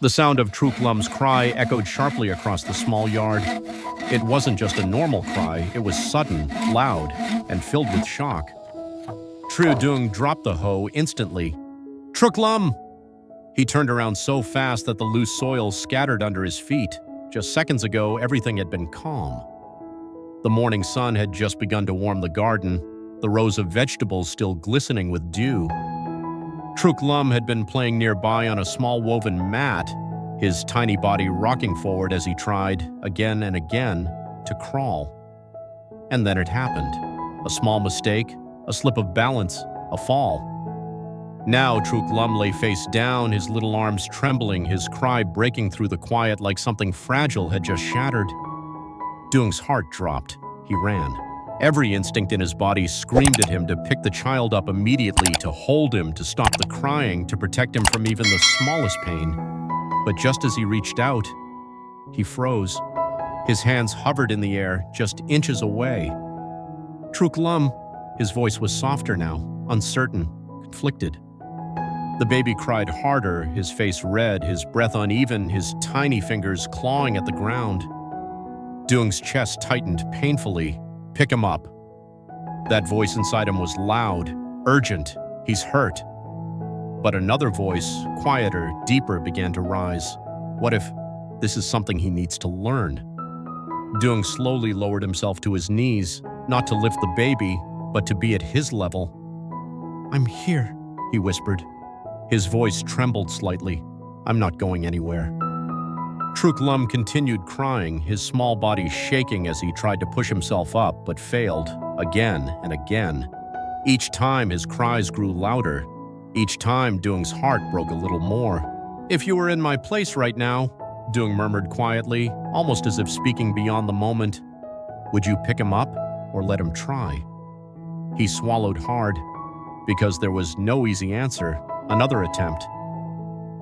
The sound of Truc cry echoed sharply across the small yard. It wasn't just a normal cry, it was sudden, loud, and filled with shock. Duong dropped the hoe instantly. Truc! He turned around so fast that the loose soil scattered under his feet. Just seconds ago, everything had been calm. The morning sun had just begun to warm the garden, the rows of vegetables still glistening with dew. Truc had been playing nearby on a small woven mat, his tiny body rocking forward as he tried, again and again, to crawl. And then it happened. A small mistake, a slip of balance, a fall. Now Truc lay face down, his little arms trembling, his cry breaking through the quiet like something fragile had just shattered. Duong's heart dropped. He ran. Every instinct in his body screamed at him to pick the child up immediately, to hold him, to stop the crying, to protect him from even the smallest pain. But just as he reached out, he froze. His hands hovered in the air, just inches away. Truc. His voice was softer now, uncertain, conflicted. The baby cried harder, his face red, his breath uneven, his tiny fingers clawing at the ground. Duong's chest tightened painfully. Pick him up. That voice inside him was loud, urgent. He's hurt. But another voice, quieter, deeper, began to rise. What if this is something he needs to learn? Duong slowly lowered himself to his knees, not to lift the baby, but to be at his level. "I'm here," he whispered. His voice trembled slightly. "I'm not going anywhere." Truc continued crying, his small body shaking as he tried to push himself up, but failed, again and again. Each time his cries grew louder. Each time Duong's heart broke a little more. "If you were in my place right now," Duong murmured quietly, almost as if speaking beyond the moment, "would you pick him up or let him try?" He swallowed hard, because there was no easy answer. Another attempt.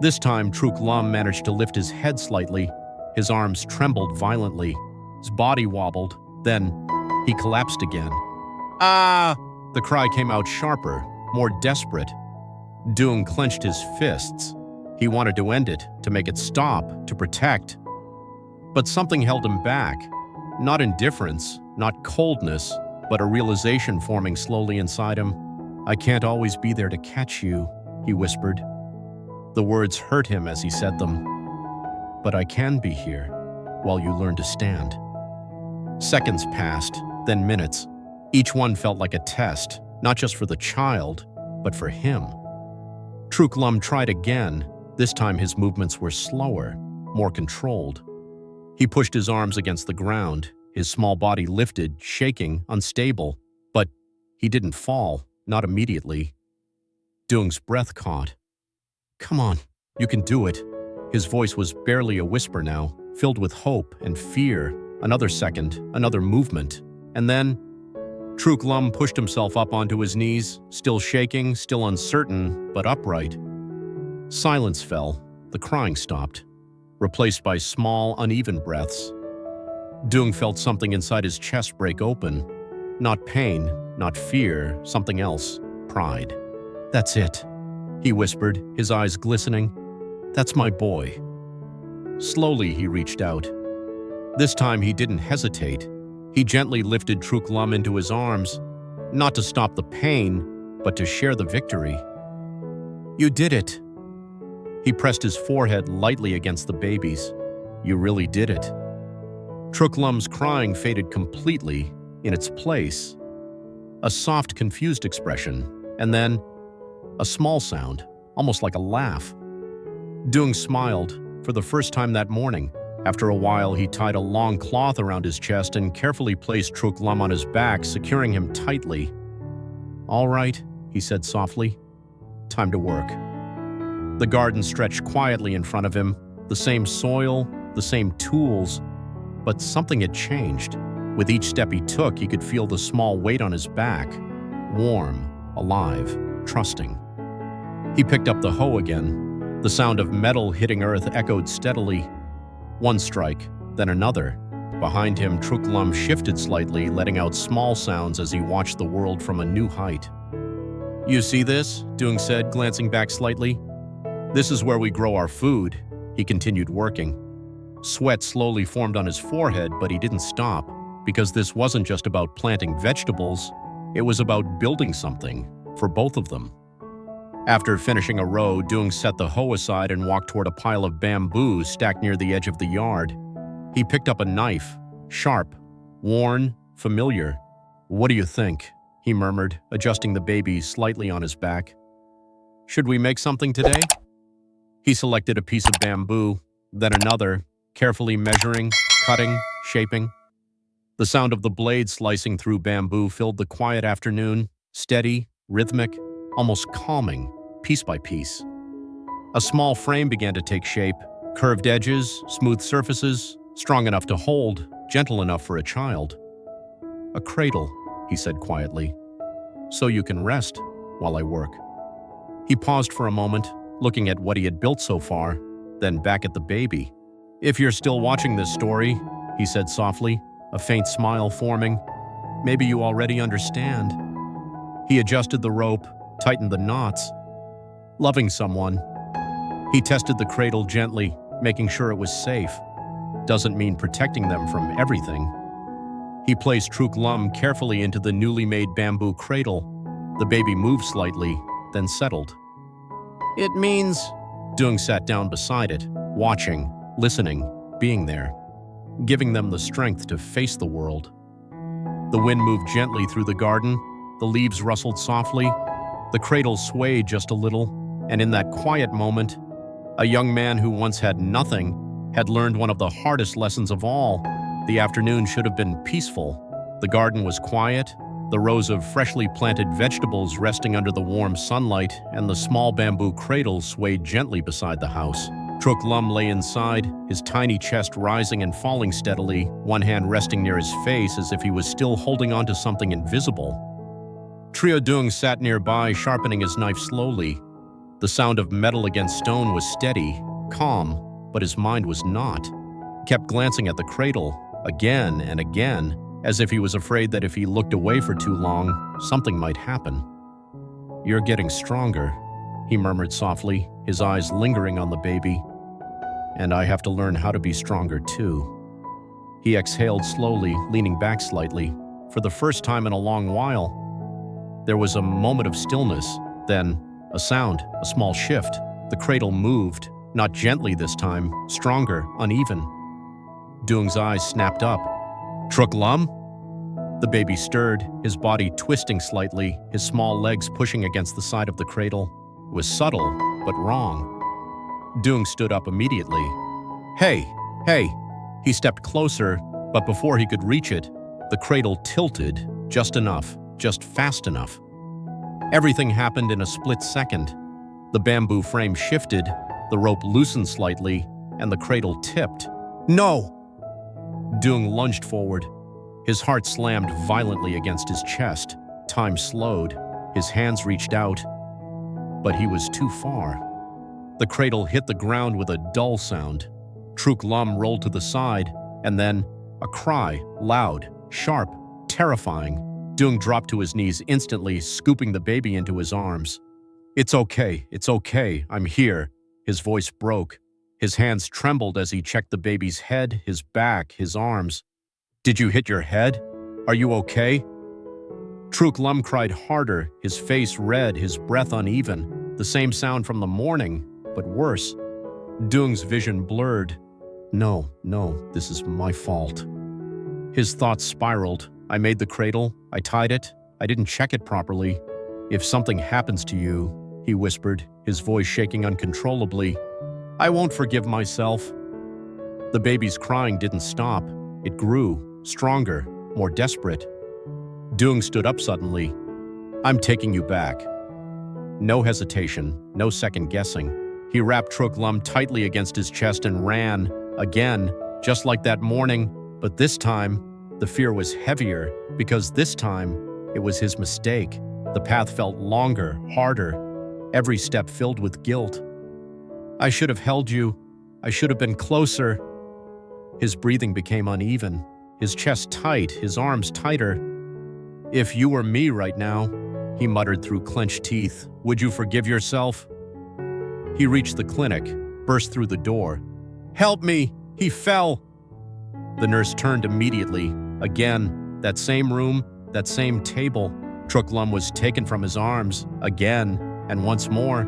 This time, Truc managed to lift his head slightly. His arms trembled violently. His body wobbled. Then, he collapsed again. "Ah!" The cry came out sharper, more desperate. Duong clenched his fists. He wanted to end it, to make it stop, to protect. But something held him back. Not indifference, not coldness, but a realization forming slowly inside him. "I can't always be there to catch you," he whispered. The words hurt him as he said them. "But I can be here, while you learn to stand." Seconds passed, then minutes. Each one felt like a test, not just for the child, but for him. Truc tried again. This time his movements were slower, more controlled. He pushed his arms against the ground, his small body lifted, shaking, unstable. But he didn't fall, not immediately. Duong's breath caught. "Come on, you can do it." His voice was barely a whisper now, filled with hope and fear. Another second, another movement. And then, Truc pushed himself up onto his knees, still shaking, still uncertain, but upright. Silence fell. The crying stopped, replaced by small, uneven breaths. Duong felt something inside his chest break open. Not pain, not fear, something else. Pride. "That's it," he whispered, his eyes glistening. "That's my boy." Slowly he reached out. This time he didn't hesitate. He gently lifted Truc into his arms, not to stop the pain, but to share the victory. "You did it." He pressed his forehead lightly against the baby's. "You really did it." Truc crying faded completely. In its place, a soft, confused expression, and then a small sound, almost like a laugh. Duong smiled, for the first time that morning. After a while, he tied a long cloth around his chest and carefully placed Truc on his back, securing him tightly. "All right," he said softly. "Time to work." The garden stretched quietly in front of him, the same soil, the same tools, but something had changed. With each step he took, he could feel the small weight on his back, warm, alive, trusting. He picked up the hoe again. The sound of metal hitting earth echoed steadily. One strike, then another. Behind him, Truc shifted slightly, letting out small sounds as he watched the world from a new height. "You see this?" Duong said, glancing back slightly. "This is where we grow our food. He continued working. Sweat slowly formed on his forehead, but he didn't stop, because this wasn't just about planting vegetables, it was about building something for both of them. After finishing a row, Duong set the hoe aside and walked toward a pile of bamboo stacked near the edge of the yard. He picked up a knife, sharp, worn, familiar. "What do you think?" he murmured, adjusting the baby slightly on his back. "Should we make something today?" He selected a piece of bamboo, then another, carefully measuring, cutting, shaping. The sound of the blade slicing through bamboo filled the quiet afternoon, steady, rhythmic, almost calming, piece by piece. A small frame began to take shape, curved edges, smooth surfaces, strong enough to hold, gentle enough for a child. "A cradle," he said quietly, "so you can rest while I work." He paused for a moment, looking at what he had built so far, then back at the baby. "If you're still watching this story," he said softly, a faint smile forming, "maybe you already understand." He adjusted the rope, tightened the knots. Loving someone. He tested the cradle gently, making sure it was safe. Doesn't mean protecting them from everything. He placed Truc carefully into the newly made bamboo cradle. The baby moved slightly, then settled. "It means..." Duong sat down beside it, watching, listening, being there, giving them the strength to face the world. The wind moved gently through the garden, the leaves rustled softly, the cradle swayed just a little, and in that quiet moment, a young man who once had nothing had learned one of the hardest lessons of all. The afternoon should have been peaceful. The garden was quiet, the rows of freshly planted vegetables resting under the warm sunlight, and the small bamboo cradle swayed gently beside the house. Truc lay inside, his tiny chest rising and falling steadily, one hand resting near his face as if he was still holding on to something invisible. Trieu Duong sat nearby, sharpening his knife slowly. The sound of metal against stone was steady, calm, but his mind was not. He kept glancing at the cradle, again and again, as if he was afraid that if he looked away for too long, something might happen. "You're getting stronger," he murmured softly, his eyes lingering on the baby. "And I have to learn how to be stronger too." He exhaled slowly, leaning back slightly. For the first time in a long while, there was a moment of stillness, then a sound, a small shift. The cradle moved, not gently this time, stronger, uneven. Duong's eyes snapped up. "Truc Lum?" The baby stirred, his body twisting slightly, his small legs pushing against the side of the cradle. It was subtle, but wrong. Duong stood up immediately. "Hey, hey!" He stepped closer, but before he could reach it, the cradle tilted, just enough, just fast enough. Everything happened in a split second. The bamboo frame shifted, the rope loosened slightly, and the cradle tipped. "No!" Duong lunged forward. His heart slammed violently against his chest. Time slowed. His hands reached out, but he was too far. The cradle hit the ground with a dull sound. Truc rolled to the side, and then a cry, loud, sharp, terrifying. Duong dropped to his knees instantly, scooping the baby into his arms. It's okay, I'm here." His voice broke. His hands trembled as he checked the baby's head, his back, his arms. "Did you hit your head? Are you okay?" Truc cried harder, his face red, his breath uneven. The same sound from the morning, but worse. Duong's vision blurred. No, this is my fault." His thoughts spiraled. "I made the cradle, I tied it, I didn't check it properly. If something happens to you," he whispered, his voice shaking uncontrollably, "I won't forgive myself." The baby's crying didn't stop. It grew, stronger, more desperate. Duong stood up suddenly. "I'm taking you back." No hesitation, no second guessing. He wrapped Truc tightly against his chest and ran, again, just like that morning, but this time, the fear was heavier, because this time, it was his mistake. The path felt longer, harder, every step filled with guilt. "I should have held you. I should have been closer." His breathing became uneven, his chest tight, his arms tighter. "If you were me right now," he muttered through clenched teeth, "would you forgive yourself?" He reached the clinic, burst through the door, Help me! He fell! The nurse turned immediately. Again, that same room, that same table. Truc was taken from his arms, again, and once more.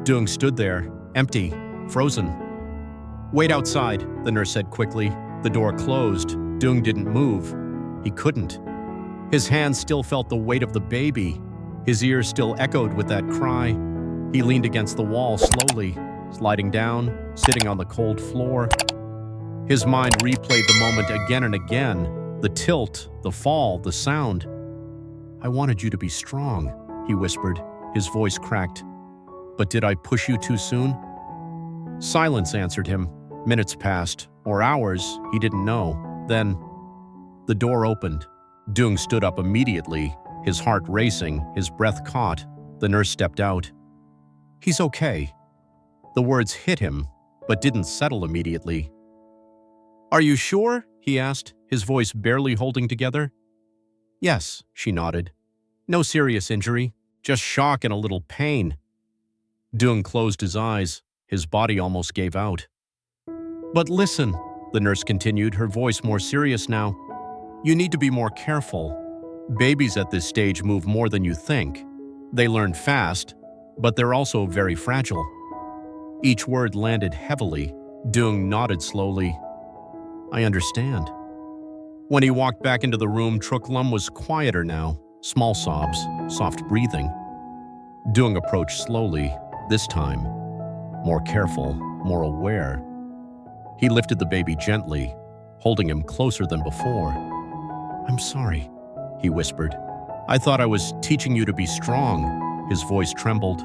Duong stood there, empty, frozen. Wait outside, the nurse said quickly. The door closed. Duong didn't move. He couldn't. His hands still felt the weight of the baby. His ears still echoed with that cry. He leaned against the wall slowly, sliding down, sitting on the cold floor. His mind replayed the moment again and again. The tilt, the fall, the sound. I wanted you to be strong, he whispered, his voice cracked. But did I push you too soon? Silence answered him. Minutes passed, or hours, he didn't know. Then, the door opened. Duong stood up immediately, his heart racing, his breath caught. The nurse stepped out. He's okay. The words hit him, but didn't settle immediately. Are you sure? He asked, his voice barely holding together. Yes, she nodded. No serious injury, just shock and a little pain. Duong closed his eyes. His body almost gave out. But listen, the nurse continued, her voice more serious now. You need to be more careful. Babies at this stage move more than you think. They learn fast, but they're also very fragile. Each word landed heavily. Duong nodded slowly. I understand. When he walked back into the room, Truc was quieter now. Small sobs, soft breathing. Duong approached slowly, this time. More careful, more aware. He lifted the baby gently, holding him closer than before. I'm sorry, he whispered. I thought I was teaching you to be strong. His voice trembled.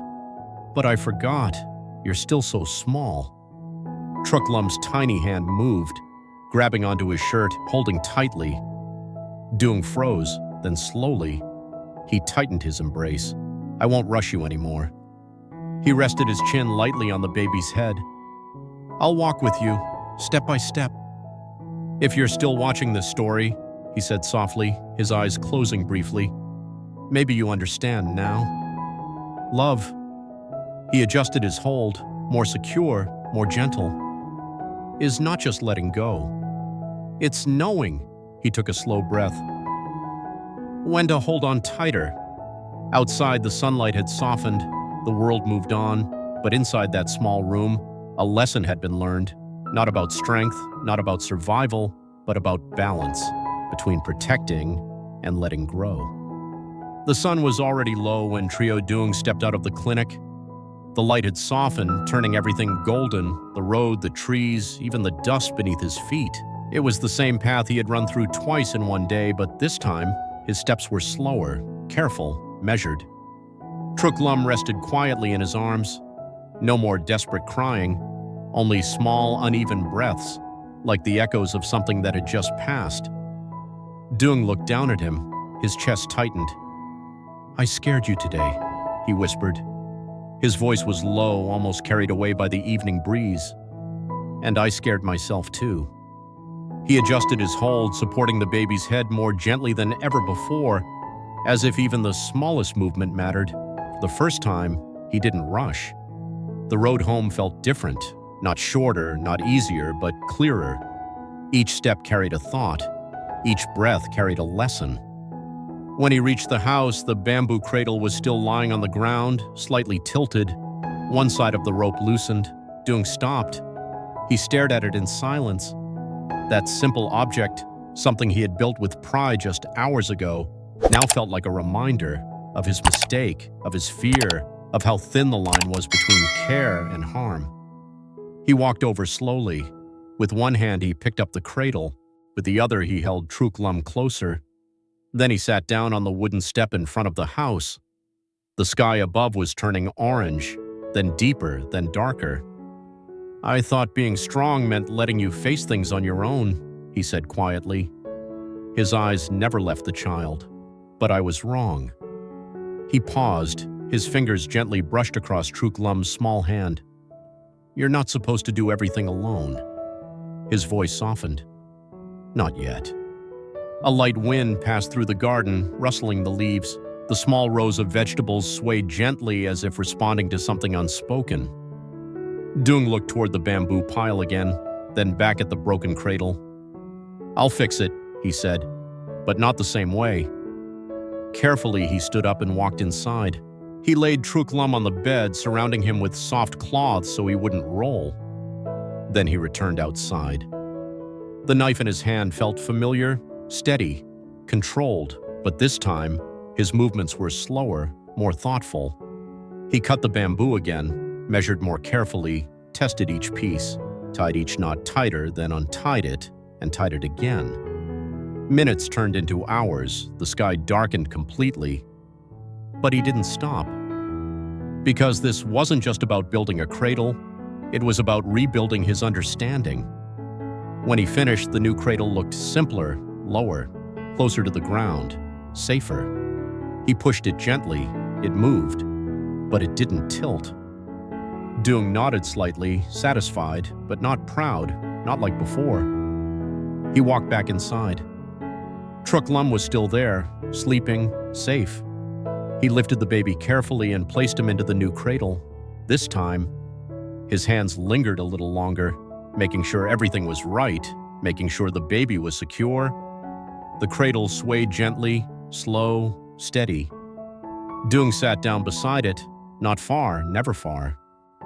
But I forgot. You're still so small. Truc tiny hand moved, grabbing onto his shirt, holding tightly. Duong froze, then slowly, he tightened his embrace. I won't rush you anymore. He rested his chin lightly on the baby's head. I'll walk with you, step by step. If you're still watching this story, he said softly, his eyes closing briefly, maybe you understand now. Love. He adjusted his hold, more secure, more gentle. Is not just letting go. It's knowing. He took a slow breath. When to hold on tighter. Outside, the sunlight had softened. The world moved on, but inside that small room, a lesson had been learned. Not about strength, not about survival, but about balance between protecting and letting grow. The sun was already low when Trieu Duong stepped out of the clinic. The light had softened, turning everything golden, the road, the trees, even the dust beneath his feet. It was the same path he had run through twice in one day, but this time, his steps were slower, careful, measured. Truc rested quietly in his arms. No more desperate crying, only small, uneven breaths, like the echoes of something that had just passed. Duong looked down at him, his chest tightened. I scared you today, he whispered. His voice was low, almost carried away by the evening breeze. And I scared myself too. He adjusted his hold, supporting the baby's head more gently than ever before, as if even the smallest movement mattered. For the first time, he didn't rush. The road home felt different, not shorter, not easier, but clearer. Each step carried a thought. Each breath carried a lesson. When he reached the house, the bamboo cradle was still lying on the ground, slightly tilted. One side of the rope loosened. Duong stopped. He stared at it in silence. That simple object, something he had built with pride just hours ago, now felt like a reminder of his mistake, of his fear, of how thin the line was between care and harm. He walked over slowly. With one hand, he picked up the cradle. With the other, he held Truc closer. Then he sat down on the wooden step in front of the house. The sky above was turning orange, then deeper, then darker. I thought being strong meant letting you face things on your own, he said quietly. His eyes never left the child. But I was wrong. He paused. His fingers gently brushed across Truc small hand. You're not supposed to do everything alone. His voice softened. Not yet. A light wind passed through the garden, rustling the leaves. The small rows of vegetables swayed gently as if responding to something unspoken. Duong looked toward the bamboo pile again, then back at the broken cradle. "I'll fix it," he said, but not the same way. Carefully, he stood up and walked inside. He laid Truc on the bed, surrounding him with soft cloths so he wouldn't roll. Then he returned outside. The knife in his hand felt familiar, steady, controlled, but this time, his movements were slower, more thoughtful. He cut the bamboo again, measured more carefully, tested each piece, tied each knot tighter, then untied it, and tied it again. Minutes turned into hours, the sky darkened completely. But he didn't stop. Because this wasn't just about building a cradle, it was about rebuilding his understanding. When he finished, the new cradle looked simpler, lower, closer to the ground, safer. He pushed it gently, it moved, but it didn't tilt. Duong nodded slightly, satisfied, but not proud, not like before. He walked back inside. Truc was still there, sleeping, safe. He lifted the baby carefully and placed him into the new cradle. This time, his hands lingered a little longer, making sure everything was right, making sure the baby was secure. The cradle swayed gently, slow, steady. Duong sat down beside it, not far, never far.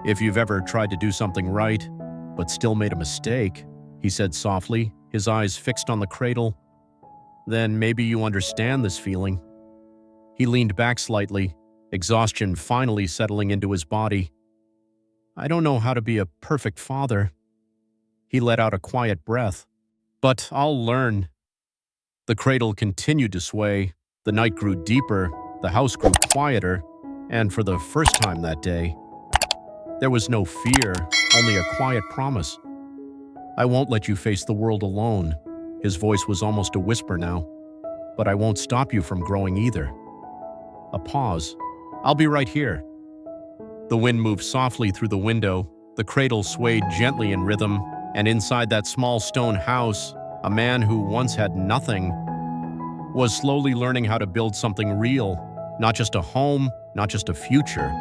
"If you've ever tried to do something right, but still made a mistake," he said softly, his eyes fixed on the cradle, "then maybe you understand this feeling." He leaned back slightly, exhaustion finally settling into his body. "I don't know how to be a perfect father." He let out a quiet breath. "But I'll learn." The cradle continued to sway, the night grew deeper, the house grew quieter, and for the first time that day, there was no fear, only a quiet promise. "I won't let you face the world alone." His voice was almost a whisper now. "But I won't stop you from growing either." A pause. "I'll be right here." The wind moved softly through the window, the cradle swayed gently in rhythm, and inside that small stone house, a man who once had nothing was slowly learning how to build something real, not just a home, not just a future,